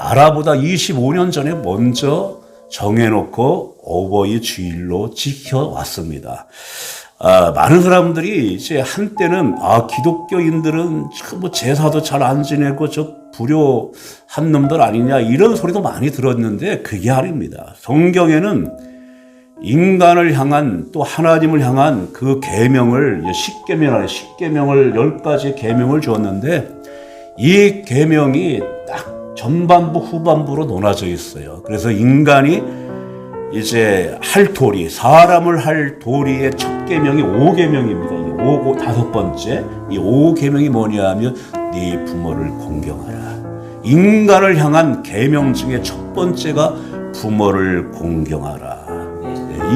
나라보다 25년 전에 먼저 정해놓고 어버이 주일로 지켜왔습니다. 많은 사람들이 이제 한때는 기독교인들은 뭐 제사도 잘 안 지내고 저 불효한 놈들 아니냐 이런 소리도 많이 들었는데 그게 아닙니다. 성경에는 인간을 향한 또 하나님을 향한 그 계명을 십계명을 10가지 계명을 주었는데 이 계명이 딱 전반부 후반부로 나눠져 있어요. 그래서 인간이 이제 할 도리, 사람을 할 도리의 첫 계명이 5계명입니다. 다섯 번째 이 5계명이 뭐냐 하면 네 부모를 공경하라. 인간을 향한 계명 중에 첫 번째가 부모를 공경하라.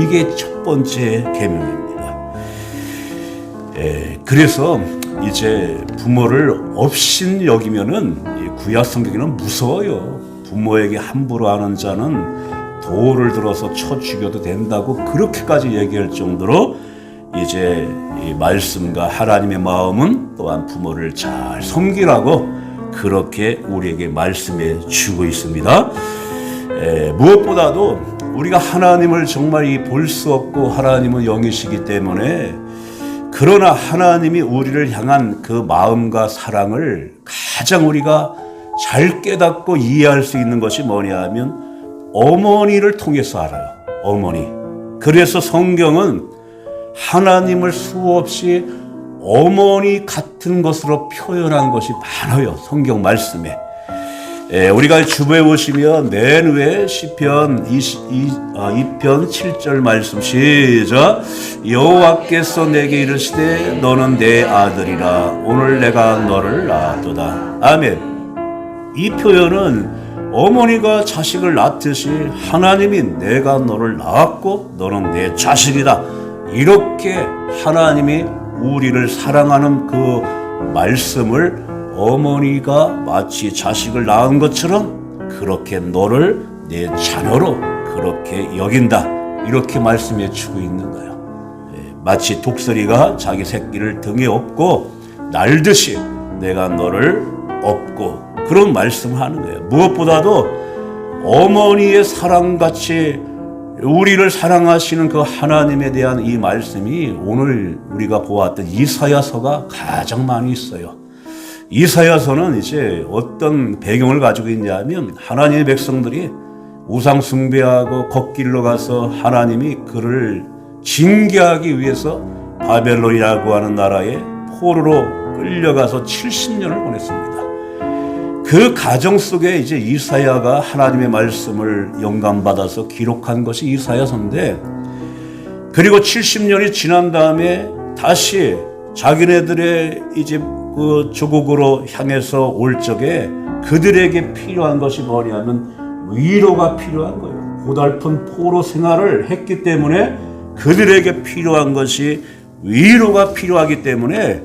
이게 첫 번째 계명입니다. 그래서 이제 부모를 업신 여기면은 구약 성경에는 무서워요. 부모에게 함부로 하는 자는 돌을 들어서 쳐 죽여도 된다고 그렇게까지 얘기할 정도로 이제 이 말씀과 하나님의 마음은 또한 부모를 잘 섬기라고 그렇게 우리에게 말씀해 주고 있습니다. 무엇보다도 우리가 하나님을 정말 볼 수 없고 하나님은 영이시기 때문에 그러나 하나님이 우리를 향한 그 마음과 사랑을 가장 우리가 잘 깨닫고 이해할 수 있는 것이 뭐냐 하면 어머니를 통해서 알아요. 어머니. 그래서 성경은 하나님을 수없이 어머니 같은 것으로 표현한 것이 많아요. 성경 말씀에. 우리가 주부에 오시면 맨 위에 시편 2편 7절 말씀 시작. 여호와께서 내게 이르시되 너는 내 아들이라 오늘 내가 너를 낳았도다. 아멘. 이 표현은 어머니가 자식을 낳듯이 하나님이 내가 너를 낳았고 너는 내 자식이다. 이렇게 하나님이 우리를 사랑하는 그 말씀을 어머니가 마치 자식을 낳은 것처럼 그렇게 너를 내 자녀로 그렇게 여긴다. 이렇게 말씀해 주고 있는 거예요. 마치 독수리가 자기 새끼를 등에 업고 날듯이 내가 너를 업고 그런 말씀을 하는 거예요. 무엇보다도 어머니의 사랑같이 우리를 사랑하시는 그 하나님에 대한 이 말씀이 오늘 우리가 보았던 이사야서가 가장 많이 있어요. 이사야서는 이제 어떤 배경을 가지고 있냐면 하나님의 백성들이 우상 숭배하고 걷길로 가서 하나님이 그를 징계하기 위해서 바벨론이라고 하는 나라에 포로로 끌려가서 70년을 보냈습니다. 그 가정 속에 이제 이사야가 하나님의 말씀을 영감받아서 기록한 것이 이사야서인데 그리고 70년이 지난 다음에 다시 자기네들의 이제 그 조국으로 향해서 올 적에 그들에게 필요한 것이 뭐냐면 위로가 필요한 거예요. 고달픈 포로 생활을 했기 때문에 그들에게 필요한 것이 위로가 필요하기 때문에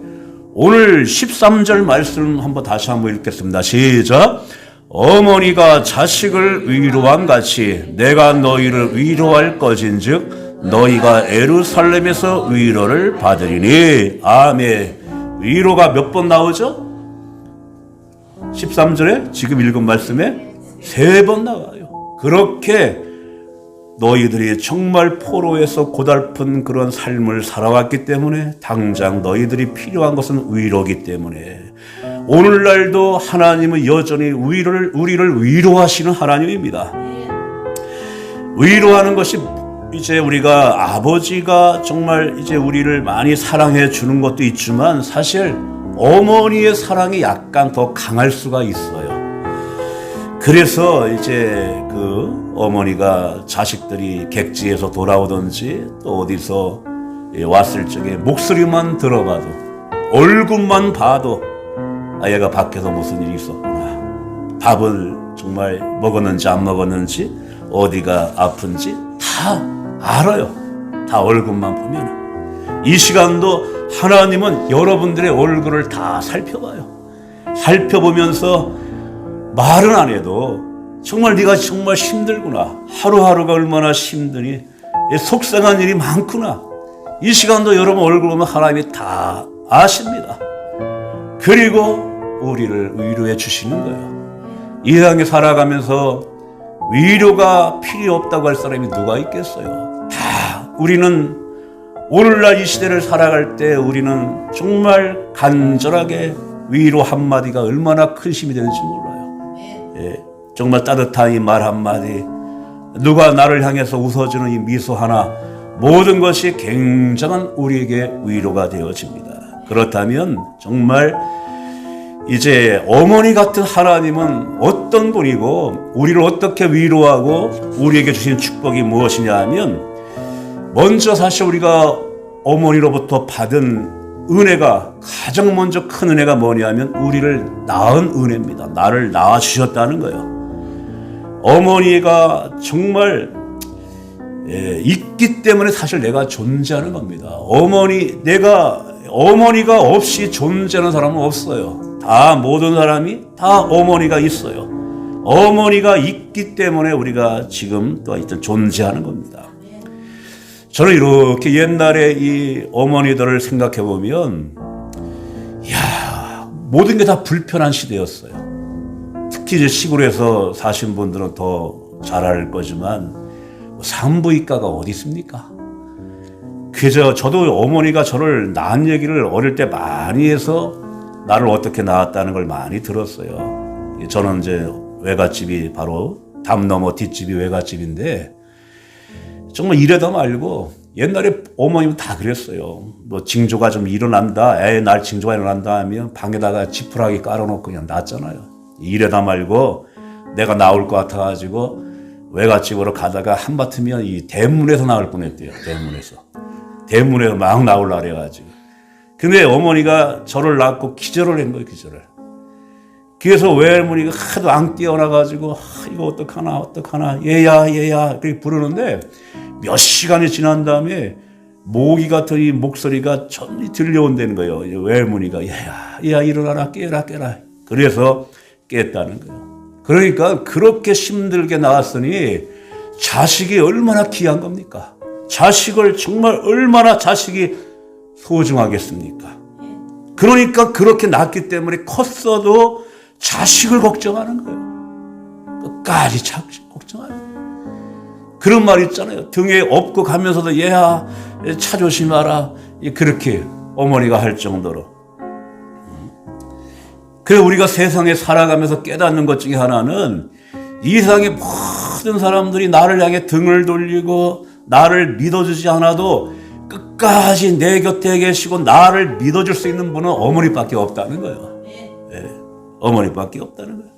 오늘 13절 말씀 다시 한번 읽겠습니다. 시작. 어머니가 자식을 위로한 같이 내가 너희를 위로할 것인즉 너희가 예루살렘에서 위로를 받으리니. 아멘. 위로가 몇 번 나오죠? 13절에 지금 읽은 말씀에 3번 나와요. 그렇게 너희들이 정말 포로에서 고달픈 그런 삶을 살아왔기 때문에 당장 너희들이 필요한 것은 위로이기 때문에 오늘날도 하나님은 여전히 우리를 위로하시는 하나님입니다. 위로하는 것이 이제 우리가 아버지가 정말 이제 우리를 많이 사랑해 주는 것도 있지만 사실 어머니의 사랑이 약간 더 강할 수가 있어요. 그래서 이제 그 어머니가 자식들이 객지에서 돌아오든지 또 어디서 왔을 적에 목소리만 들어봐도 얼굴만 봐도 얘가 밖에서 무슨 일이 있었구나. 밥을 정말 먹었는지 안 먹었는지 어디가 아픈지 다 알아요. 다 얼굴만 보면. 이 시간도 하나님은 여러분들의 얼굴을 다 살펴봐요. 살펴보면서 말은 안 해도 정말 네가 정말 힘들구나. 하루하루가 얼마나 힘드니 속상한 일이 많구나. 이 시간도 여러분 얼굴 보면 하나님이 다 아십니다. 그리고 우리를 위로해 주시는 거예요. 이 세상에 살아가면서 위로가 필요 없다고 할 사람이 누가 있겠어요? 다 우리는 오늘날 이 시대를 살아갈 때 우리는 정말 간절하게 위로 한마디가 얼마나 큰 힘이 되는지 몰라요. 예, 정말 따뜻한 이 말 한마디, 누가 나를 향해서 웃어주는 이 미소 하나, 모든 것이 굉장한 우리에게 위로가 되어집니다. 그렇다면 정말 이제 어머니 같은 하나님은 어떤 분이고 우리를 어떻게 위로하고 우리에게 주신 축복이 무엇이냐 하면, 먼저 사실 우리가 어머니로부터 받은 은혜가, 가장 먼저 큰 은혜가 뭐냐면 우리를 낳은 은혜입니다. 나를 낳아주셨다는 거예요. 어머니가 정말 있기 때문에 사실 내가 존재하는 겁니다. 어머니가 없이 존재하는 사람은 없어요. 다 모든 사람이 다 어머니가 있어요. 어머니가 있기 때문에 우리가 지금 또 하여튼 존재하는 겁니다. 저는 이렇게 옛날에 이 어머니들을 생각해 보면, 모든 게 다 불편한 시대였어요. 특히 이제 시골에서 사신 분들은 더 잘 알 거지만 산부인과가 어디 있습니까? 그저 저도 어머니가 저를 낳은 얘기를 어릴 때 많이 해서 나를 어떻게 낳았다는 걸 많이 들었어요. 저는 이제 외갓집이 바로 담 넘어 뒷집이 외갓집인데, 정말 이래도 말고 옛날에 어머님은 다 그랬어요. 뭐 징조가 좀 일어난다, 날 징조가 일어난다 하면 방에다가 지푸라기 깔아놓고 그냥 놨잖아요. 이래다 말고 내가 나올 것 같아가지고 외갓집으로 가다가 한바트면 이 대문에서 나올 뻔했대요. 대문에서 막 나오려고 그래가지고. 근데 어머니가 저를 낳고 기절을 한 거예요, 기절을. 그래서 외할머니가 하도 안 깨어나가지고, 이거 어떡하나, 얘야, 그렇게 부르는데, 몇 시간이 지난 다음에 모기 같은 이 목소리가 전히 들려온다는 거예요. 외할머니가, 얘야, 일어나라, 깨라. 그래서 깼다는 거예요. 그러니까 그렇게 힘들게 낳았으니 자식이 얼마나 귀한 겁니까? 자식을 정말 얼마나 자식이 소중하겠습니까? 그러니까 그렇게 낳기 때문에 컸어도 자식을 걱정하는 거예요. 끝까지 자식 걱정하는 거예요. 그런 말 있잖아요. 등에 업고 가면서도 얘야, 차 조심하라. 그렇게 어머니가 할 정도로. 그래, 우리가 세상에 살아가면서 깨닫는 것 중에 하나는, 이 세상의 모든 사람들이 나를 향해 등을 돌리고 나를 믿어주지 않아도 끝까지 내 곁에 계시고 나를 믿어줄 수 있는 분은 어머니밖에 없다는 거예요. 어머니밖에 없다는 거예요.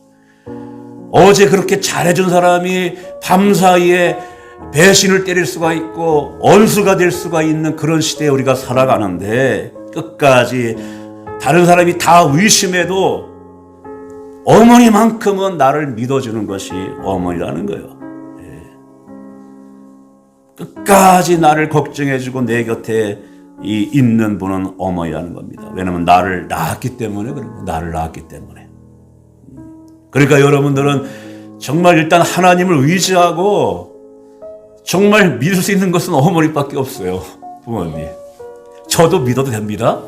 어제 그렇게 잘해준 사람이 밤사이에 배신을 때릴 수가 있고 원수가 될 수가 있는 그런 시대에 우리가 살아가는데, 끝까지 다른 사람이 다 의심해도 어머니만큼은 나를 믿어주는 것이 어머니라는 거예요. 끝까지 나를 걱정해주고 내 곁에 있는 분은 어머니라는 겁니다. 왜냐하면 나를 낳았기 때문에, 그러니까 여러분들은 정말 일단 하나님을 의지하고 정말 믿을 수 있는 것은 어머니밖에 없어요. 부모님. 저도 믿어도 됩니다.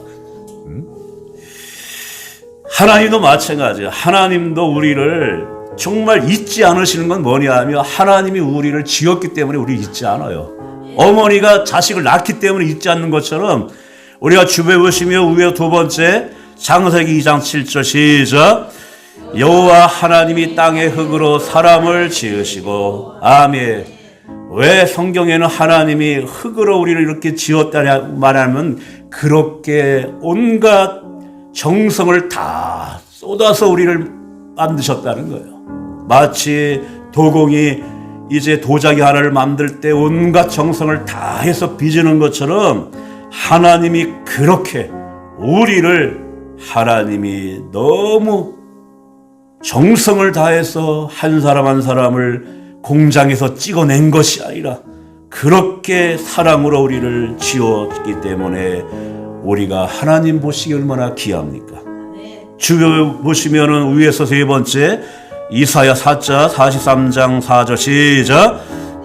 하나님도 마찬가지예요. 하나님도 우리를 정말 잊지 않으시는 건 뭐냐 하면, 하나님이 우리를 지었기 때문에 우리 잊지 않아요. 어머니가 자식을 낳기 때문에 잊지 않는 것처럼, 우리가 주변에 보시면 위에 두 번째 창세기 2장 7절 시작. 여호와 하나님이 땅의 흙으로 사람을 지으시고. 아멘. 왜 성경에는 하나님이 흙으로 우리를 이렇게 지었다냐 말하면, 그렇게 온갖 정성을 다 쏟아서 우리를 만드셨다는 거예요. 마치 도공이 이제 도자기 하나를 만들 때 온갖 정성을 다 해서 빚는 것처럼, 하나님이 그렇게 우리를, 하나님이 너무 정성을 다해서 한 사람 한 사람을 공장에서 찍어낸 것이 아니라 그렇게 사랑으로 우리를 지었기 때문에 우리가 하나님 보시기 얼마나 귀합니까? 주변 보시면은 위에서 세 번째 이사야 4자 43장 4절 시작.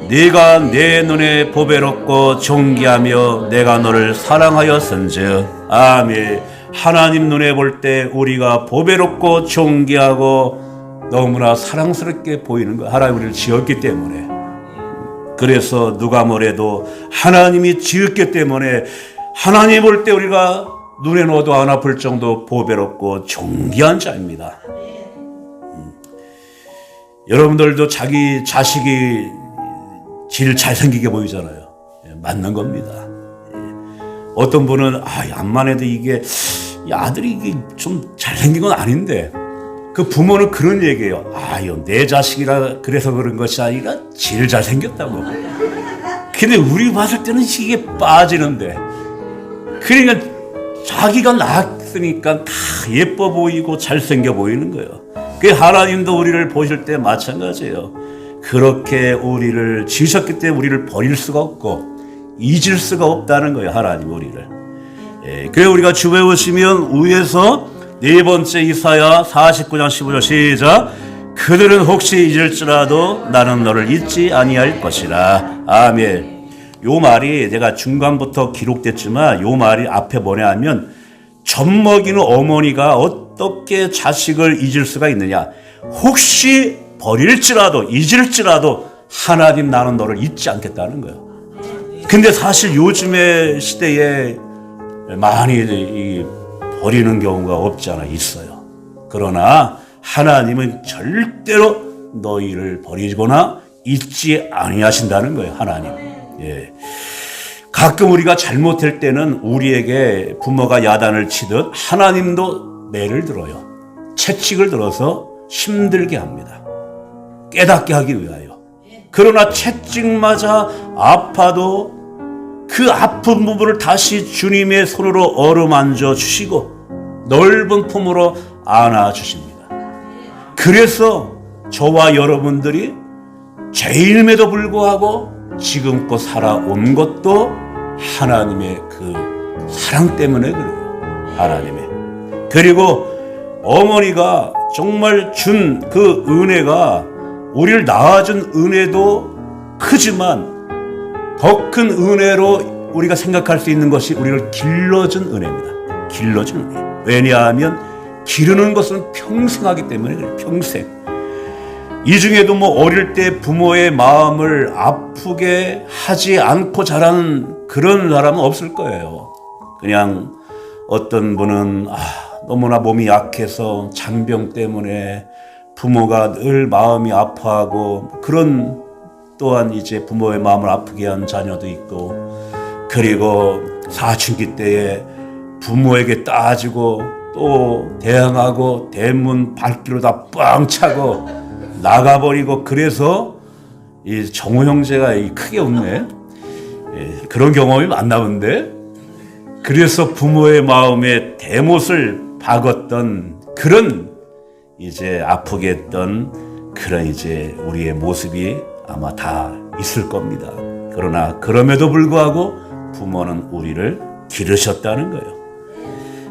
네가 내 눈에 보배롭고 존귀하며 내가 너를 사랑하였은즉. 아멘. 하나님 눈에 볼 때 우리가 보배롭고 존귀하고 너무나 사랑스럽게 보이는 거야. 하나님 우리를 지었기 때문에. 그래서 누가 뭐래도 하나님이 지었기 때문에 하나님 볼 때 우리가 눈에 넣어도 안 아플 정도 보배롭고 존귀한 자입니다. 여러분들도 자기 자식이 제일 잘생기게 보이잖아요. 맞는 겁니다. 어떤 분은 암만 해도 이게 이 아들이 이게 좀 잘생긴 건 아닌데 그 부모는 그런 얘기예요. 내 자식이라 그래서 그런 것이 아니라 제일 잘생겼다고. 근데 우리 봤을 때는 이게 빠지는데 그러니까 자기가 낳았으니까 다 예뻐 보이고 잘생겨 보이는 거예요. 그 하나님도 우리를 보실 때 마찬가지예요. 그렇게 우리를 지으셨기 때문에 우리를 버릴 수가 없고 잊을 수가 없다는 거예요. 하나님 우리를. 그래 우리가 주 배우시면 위에서 네 번째 이사야 49장 15절 시작. 그들은 혹시 잊을지라도 나는 너를 잊지 아니할 것이라. 아멘. 요 말이 내가 중간부터 기록됐지만 요 말이 앞에 뭐냐 하면 젖먹이는 어머니가 어떻게 자식을 잊을 수가 있느냐. 혹시 버릴지라도 잊을지라도 하나님 나는 너를 잊지 않겠다는 거예요. 근데 사실 요즘의 시대에 많이 버리는 경우가 없잖아. 있어요. 그러나 하나님은 절대로 너희를 버리거나 잊지 아니하신다는 거예요. 하나님. 가끔 우리가 잘못할 때는 우리에게 부모가 야단을 치듯 하나님도 매를 들어요. 채찍을 들어서 힘들게 합니다. 깨닫게 하기 위하여. 그러나 채찍 맞아 아파도 그 아픈 부분을 다시 주님의 손으로 어루만져 주시고 넓은 품으로 안아 주십니다. 그래서 저와 여러분들이 죄인임에도 불구하고 지금껏 살아온 것도 하나님의 그 사랑 때문에 그래요. 하나님의. 그리고 어머니가 정말 준 그 은혜가 우리를 낳아준 은혜도 크지만 더 큰 은혜로 우리가 생각할 수 있는 것이 우리를 길러준 은혜입니다. 길러준 은혜. 왜냐하면 기르는 것은 평생 하기 때문에 그래요. 평생. 이 중에도 어릴 때 부모의 마음을 아프게 하지 않고 자라는 그런 사람은 없을 거예요. 그냥 어떤 분은 너무나 몸이 약해서 잔병 때문에 부모가 늘 마음이 아파하고 그런 또한 이제 부모의 마음을 아프게 한 자녀도 있고 그리고 사춘기 때에 부모에게 따지고 또 대항하고 대문 발길로 다 뻥 차고 나가버리고 그래서 이 정우 형제가 크게 웃네. 그런 경험이 많나 본데. 그래서 부모의 마음에 대못을 박았던 그런 이제 아프게 했던 그런 이제 우리의 모습이 아마 다 있을 겁니다. 그러나 그럼에도 불구하고 부모는 우리를 기르셨다는 거예요.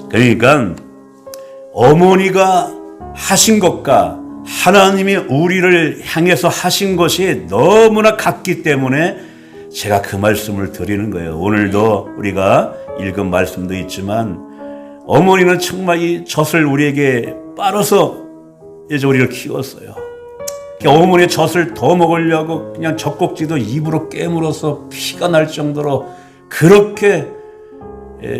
그러니까 어머니가 하신 것과 하나님이 우리를 향해서 하신 것이 너무나 같기 때문에 제가 그 말씀을 드리는 거예요. 오늘도 우리가 읽은 말씀도 있지만 어머니는 정말 이 젖을 우리에게 빨아서 이제 우리를 키웠어요. 어머니의 젖을 더 먹으려고 그냥 젖꼭지도 입으로 깨물어서 피가 날 정도로 그렇게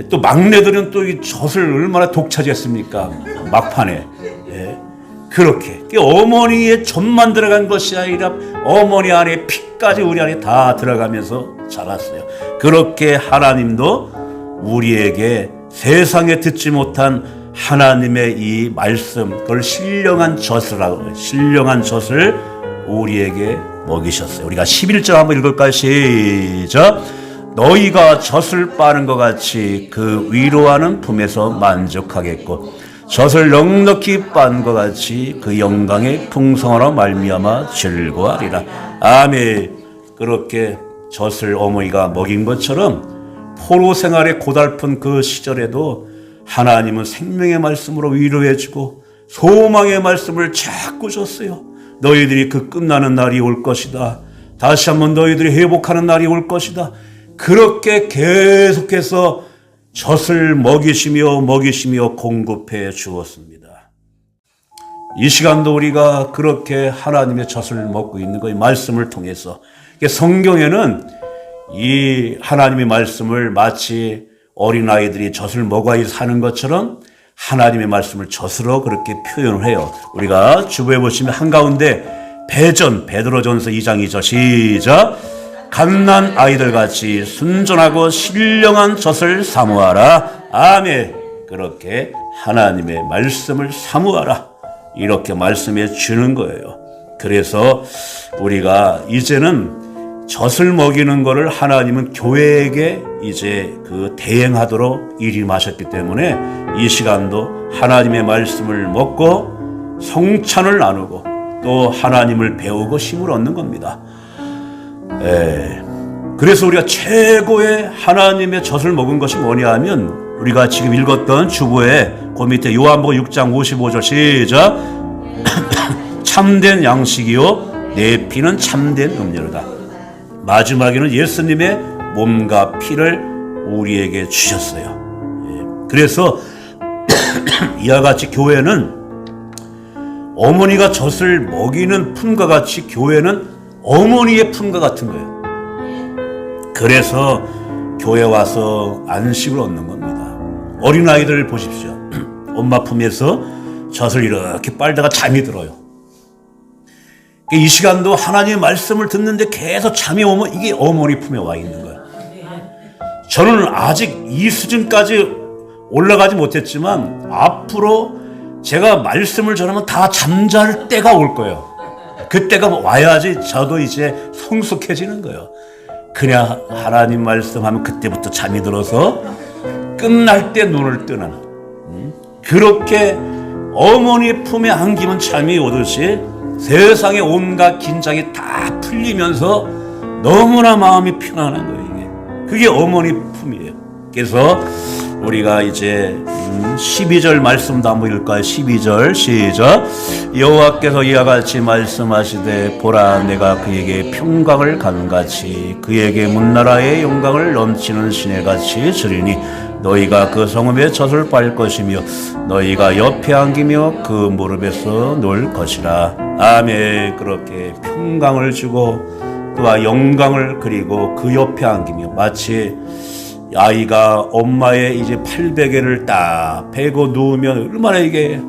또 막내들은 또 이 젖을 얼마나 독차지했습니까? 막판에. 그렇게 어머니의 젖만 들어간 것이 아니라 어머니 안에 피까지 우리 안에 다 들어가면서 자랐어요. 그렇게 하나님도 우리에게 세상에 듣지 못한 하나님의 이 말씀, 그걸 신령한 젖이라고, 신령한 젖을 우리에게 먹이셨어요. 우리가 11절 한번 읽을까요? 시작. 너희가 젖을 빠는 것 같이 그 위로하는 품에서 만족하겠고 젖을 넉넉히 빤 것 같이 그 영광의 풍성하로 말미암아 즐거워하리라. 아멘. 그렇게 젖을 어머니가 먹인 것처럼 포로 생활의 고달픈 그 시절에도 하나님은 생명의 말씀으로 위로해주고 소망의 말씀을 자꾸 줬어요. 너희들이 그 끝나는 날이 올 것이다. 다시 한번 너희들이 회복하는 날이 올 것이다. 그렇게 계속해서 젖을 먹이시며 공급해 주었습니다. 이 시간도 우리가 그렇게 하나님의 젖을 먹고 있는 거예요. 말씀을 통해서. 성경에는 이 하나님의 말씀을 마치 어린아이들이 젖을 먹어야 사는 것처럼 하나님의 말씀을 젖으로 그렇게 표현을 해요. 우리가 주부에 보시면 한가운데 베드로전서 2장 2절 시작. 갓난 아이들같이 순전하고 신령한 젖을 사모하라. 아멘. 그렇게 하나님의 말씀을 사모하라. 이렇게 말씀해 주는 거예요. 그래서 우리가 이제는 젖을 먹이는 것을 하나님은 교회에게 이제 그 대행하도록 일임하셨기 때문에 이 시간도 하나님의 말씀을 먹고 성찬을 나누고 또 하나님을 배우고 힘을 얻는 겁니다. 그래서 우리가 최고의 하나님의 젖을 먹은 것이 뭐냐 하면 우리가 지금 읽었던 주보에 그 밑에 요한복음 6장 55절 시작. 참된 양식이요 내 피는 참된 음료로다. 마지막에는 예수님의 몸과 피를 우리에게 주셨어요. 그래서 이와 같이 교회는 어머니가 젖을 먹이는 품과 같이 교회는 어머니의 품과 같은 거예요. 그래서 교회 와서 안식을 얻는 겁니다. 어린아이들 보십시오. 엄마 품에서 젖을 이렇게 빨다가 잠이 들어요. 이 시간도 하나님의 말씀을 듣는데 계속 잠이 오면 이게 어머니 품에 와 있는 거예요. 저는 아직 이 수준까지 올라가지 못했지만 앞으로 제가 말씀을 전하면 다 잠잘 때가 올 거예요. 그때가 와야지 저도 이제 성숙해지는 거예요. 그냥 하나님 말씀하면 그때부터 잠이 들어서 끝날 때 눈을 뜨는 그렇게 어머니 품에 안기면 잠이 오듯이 세상의 온갖 긴장이 다 풀리면서 너무나 마음이 편안한 거예요. 그게 어머니 품이에요. 그래서 우리가 이제 12절 말씀도 한번 읽을까요? 12절 시작. 여호와께서 이와 같이 말씀하시되 보라 내가 그에게 평강을 간같이 그에게 문나라의 영광을 넘치는 시내같이 주리니 너희가 그 성읍에 젖을 빨 것이며 너희가 옆에 안기며 그 무릎에서 놀 것이라. 아멘. 그렇게 평강을 주고 또한 영광을 그리고 그 옆에 안기며 마치 아이가 엄마의 이제 팔베개를 딱 베고 누우면 얼마나 이게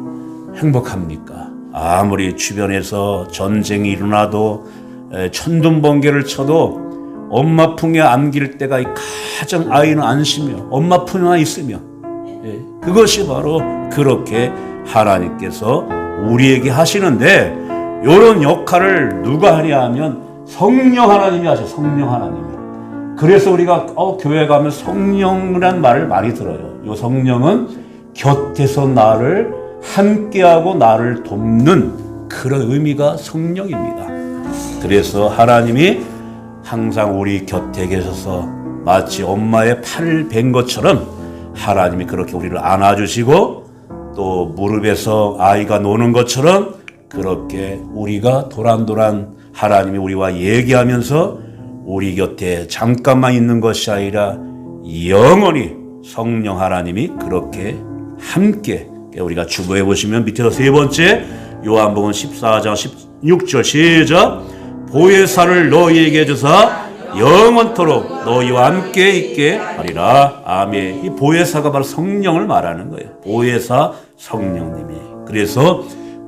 행복합니까? 아무리 주변에서 전쟁이 일어나도 천둥번개를 쳐도 엄마 품에 안길 때가 가장 아이는 안심이요. 엄마 품에만 있으며 그것이 바로 그렇게 하나님께서 우리에게 하시는데 이런 역할을 누가 하냐 하면 성령 하나님이 하셔. 성령 하나님이. 그래서 우리가 교회 가면 성령이란 말을 많이 들어요. 이 성령은 곁에서 나를 함께하고 나를 돕는 그런 의미가 성령입니다. 그래서 하나님이 항상 우리 곁에 계셔서 마치 엄마의 팔을 벤 것처럼 하나님이 그렇게 우리를 안아주시고 또 무릎에서 아이가 노는 것처럼 그렇게 우리가 도란도란 하나님이 우리와 얘기하면서 우리 곁에 잠깐만 있는 것이 아니라 영원히 성령 하나님이 그렇게 함께 우리가 주보해 보시면 밑에서 세 번째 요한복음 14장 16절 시작. 보혜사를 너희에게 주사 영원토록 너희와 함께 있게 하리라. 아멘. 이 보혜사가 바로 성령을 말하는 거예요. 보혜사 성령님이. 그래서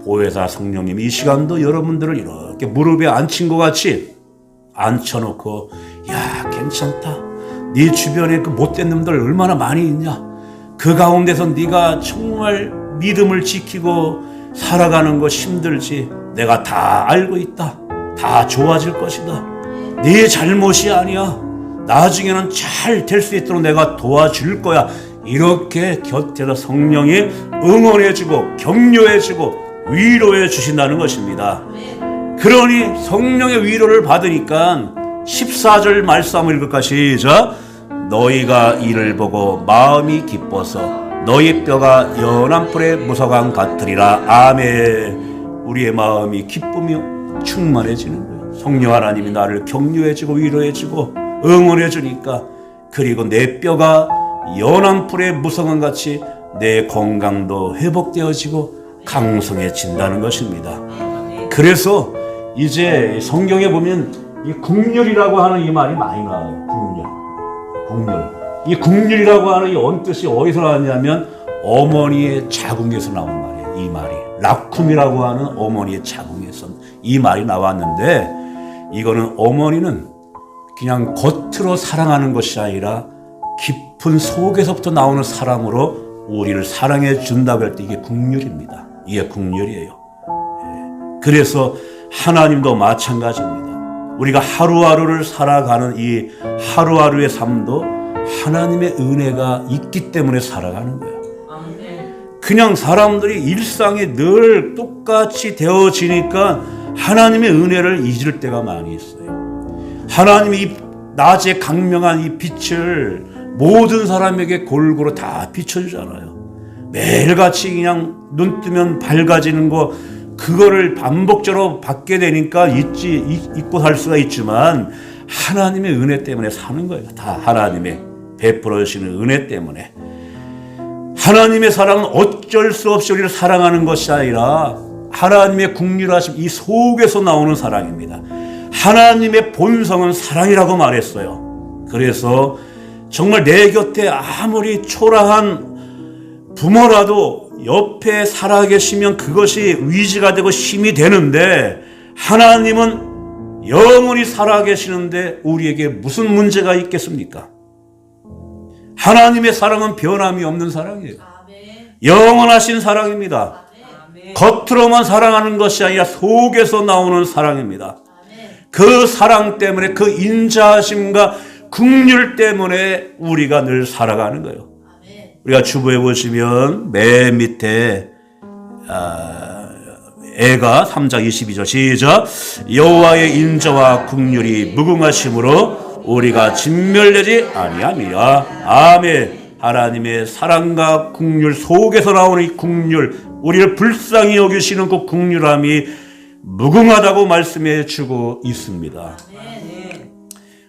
보혜사 성령님이 이 시간도 여러분들을 이렇게 무릎에 앉힌 것 같이 앉혀놓고 야 괜찮다. 네 주변에 그 못된 놈들 얼마나 많이 있냐. 그 가운데서 네가 정말 믿음을 지키고 살아가는 거 힘들지. 내가 다 알고 있다. 다 좋아질 것이다. 네 잘못이 아니야. 나중에는 잘 될 수 있도록 내가 도와줄 거야. 이렇게 곁에서 성령이 응원해주고 격려해주고 위로해 주신다는 것입니다. 그러니 성령의 위로를 받으니까 14절 말씀 한번 읽을까 시작. 너희가 이를 보고 마음이 기뻐서 너희 뼈가 연한 뿔의 무서감 같으리라. 아멘. 우리의 마음이 기쁘며 충만해지는 거예요. 성령 하나님이 나를 격려해주고 위로해주고 응원해주니까 그리고 내 뼈가 연한 뿔의 무서감 같이 내 건강도 회복되어지고 강성해진다는 것입니다. 그래서 이제 성경에 보면 이 국률이라고 하는 이 말이 많이 나와요. 국률. 이 국률이라고 하는 이 원뜻이 어디서 나왔냐면 어머니의 자궁에서 나온 말이에요. 이 말이 라쿰이라고 하는 어머니의 자궁에서 이 말이 나왔는데, 이거는 어머니는 그냥 겉으로 사랑하는 것이 아니라 깊은 속에서부터 나오는 사랑으로 우리를 사랑해 준다고 할 때 이게 국률입니다. 이게 국률이에요. 그래서 하나님도 마찬가지입니다. 우리가 하루하루를 살아가는 이 하루하루의 삶도 하나님의 은혜가 있기 때문에 살아가는 거예요. 그냥 사람들이 일상이 늘 똑같이 되어지니까 하나님의 은혜를 잊을 때가 많이 있어요. 하나님이 이 낮에 강명한 이 빛을 모든 사람에게 골고루 다 비춰주잖아요. 매일같이 그냥 눈 뜨면 밝아지는 거, 그거를 반복적으로 받게 되니까 잊고 살 수가 있지만 하나님의 은혜 때문에 사는 거예요. 다 하나님의 베풀어 주시는 은혜 때문에. 하나님의 사랑은 어쩔 수 없이 우리를 사랑하는 것이 아니라 하나님의 국률하심 이 속에서 나오는 사랑입니다. 하나님의 본성은 사랑이라고 말했어요. 그래서 정말 내 곁에 아무리 초라한 부모라도 옆에 살아계시면 그것이 위지가 되고 힘이 되는데, 하나님은 영원히 살아계시는데 우리에게 무슨 문제가 있겠습니까? 하나님의 사랑은 변함이 없는 사랑이에요. 영원하신 사랑입니다. 겉으로만 사랑하는 것이 아니라 속에서 나오는 사랑입니다. 그 사랑 때문에, 그 인자하심과 긍휼 때문에 우리가 늘 살아가는 거예요. 우리가 주보에 보시면 맨 밑에 애가 3장 22절 시작. 여호와의 인자와 긍휼이 무궁하심으로 우리가 진멸되지 아니함이라. 아멘. 하나님의 사랑과 긍휼 속에서 나오는 이 긍휼, 우리를 불쌍히 여기시는 그 긍휼함이 무궁하다고 말씀해 주고 있습니다.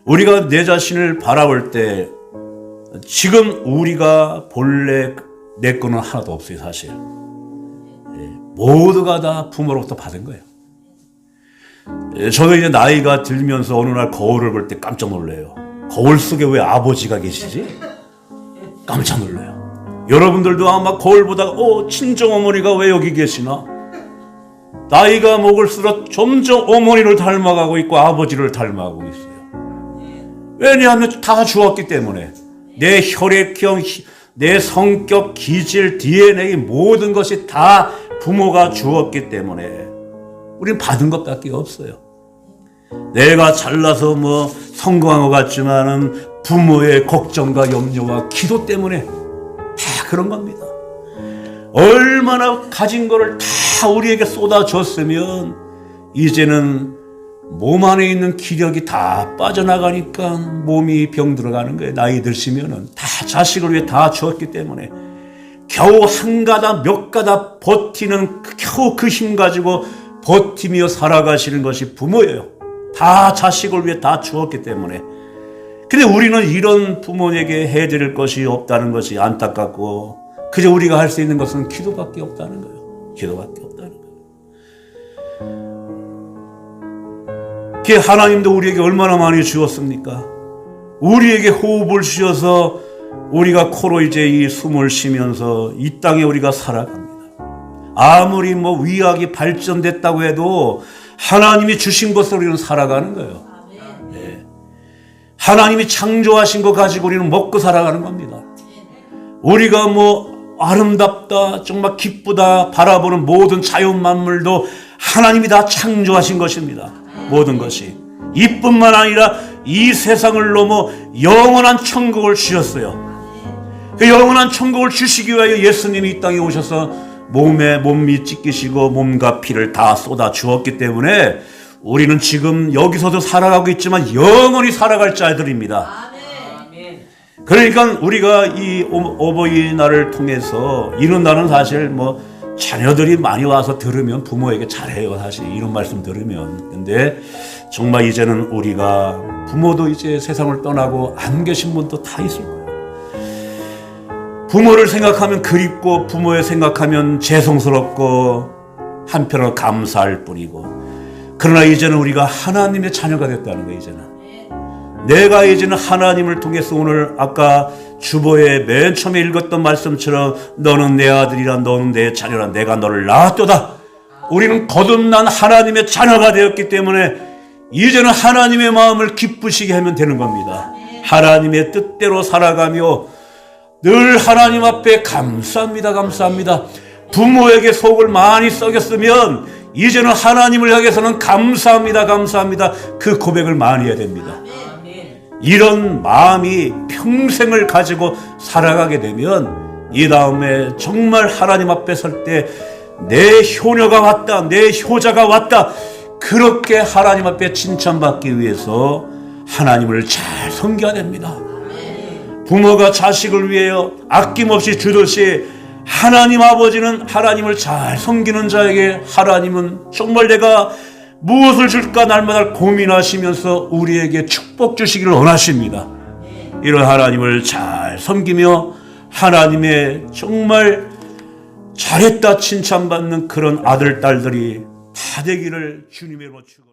우리가 내 자신을 바라볼 때 지금 우리가 본래 내 거는 하나도 없어요. 사실 모두가 다 부모로부터 받은 거예요. 저도 이제 나이가 들면서 어느 날 거울을 볼 때 깜짝 놀래요. 거울 속에 왜 아버지가 계시지? 깜짝 놀래요. 여러분들도 아마 거울 보다가 친정어머니가 왜 여기 계시나? 나이가 먹을수록 점점 어머니를 닮아가고 있고 아버지를 닮아가고 있어요. 왜냐하면 다 주었기 때문에. 내 혈액형, 내 성격, 기질, DNA 모든 것이 다 부모가 주었기 때문에 우리는 받은 것밖에 없어요. 내가 잘나서 성공한 것 같지만은 부모의 걱정과 염려와 기도 때문에 다 그런 겁니다. 얼마나 가진 거를 다 우리에게 쏟아줬으면 이제는 몸 안에 있는 기력이 다 빠져나가니까 몸이 병들어가는 거예요. 나이 드시면은 다 자식을 위해 다 주었기 때문에 겨우 한 가닥 몇 가닥 버티는 겨우 그 힘 가지고 버티며 살아가시는 것이 부모예요. 다 자식을 위해 다 주었기 때문에. 근데 우리는 이런 부모에게 해드릴 것이 없다는 것이 안타깝고, 그저 우리가 할 수 있는 것은 기도밖에 없다는 거예요. 기도밖에 없다는 거예요. 그 하나님도 우리에게 얼마나 많이 주었습니까? 우리에게 호흡을 주셔서 우리가 코로 이제 이 숨을 쉬면서 이 땅에 우리가 살아갑니다. 아무리 위학이 발전됐다고 해도 하나님이 주신 것으로 우리는 살아가는 거예요. 네. 하나님이 창조하신 것 가지고 우리는 먹고 살아가는 겁니다. 우리가 아름답다, 정말 기쁘다 바라보는 모든 자연 만물도 하나님이 다 창조하신 것입니다. 모든 것이. 이뿐만 아니라 이 세상을 넘어 영원한 천국을 주셨어요. 그 영원한 천국을 주시기 위하여 예수님이 이 땅에 오셔서 몸에 몸이 찢기시고 몸과 피를 다 쏟아 주었기 때문에 우리는 지금 여기서도 살아가고 있지만 영원히 살아갈 자들입니다. 그러니까 우리가 이 어버이날을 통해서 이런 날은 사실 자녀들이 많이 와서 들으면 부모에게 잘해요. 사실 이런 말씀 들으면. 근데 정말 이제는 우리가 부모도 이제 세상을 떠나고 안 계신 분도 다 있을 거예요. 부모를 생각하면 그립고 부모에 생각하면 죄송스럽고 한편으로 감사할 뿐이고, 그러나 이제는 우리가 하나님의 자녀가 됐다는 거예요. 이제는 내가 이제는 하나님을 통해서, 오늘 아까 주보에 맨 처음에 읽었던 말씀처럼 너는 내 아들이라, 너는 내 자녀라, 내가 너를 낳았도다. 우리는 거듭난 하나님의 자녀가 되었기 때문에 이제는 하나님의 마음을 기쁘시게 하면 되는 겁니다. 하나님의 뜻대로 살아가며 늘 하나님 앞에 감사합니다, 감사합니다. 부모에게 속을 많이 썩였으면 이제는 하나님을 향해서는 감사합니다, 감사합니다, 그 고백을 많이 해야 됩니다. 이런 마음이 평생을 가지고 살아가게 되면 이 다음에 정말 하나님 앞에 설 때 내 효녀가 왔다, 내 효자가 왔다, 그렇게 하나님 앞에 칭찬받기 위해서 하나님을 잘 섬겨야 됩니다. 부모가 자식을 위하여 아낌없이 주듯이 하나님 아버지는 하나님을 잘 섬기는 자에게 하나님은 정말 내가 무엇을 줄까 날마다 고민하시면서 우리에게 축복 주시기를 원하십니다. 이런 하나님을 잘 섬기며 하나님의 정말 잘했다 칭찬받는 그런 아들, 딸들이 다 되기를 주님의 이름으로 축원합니다.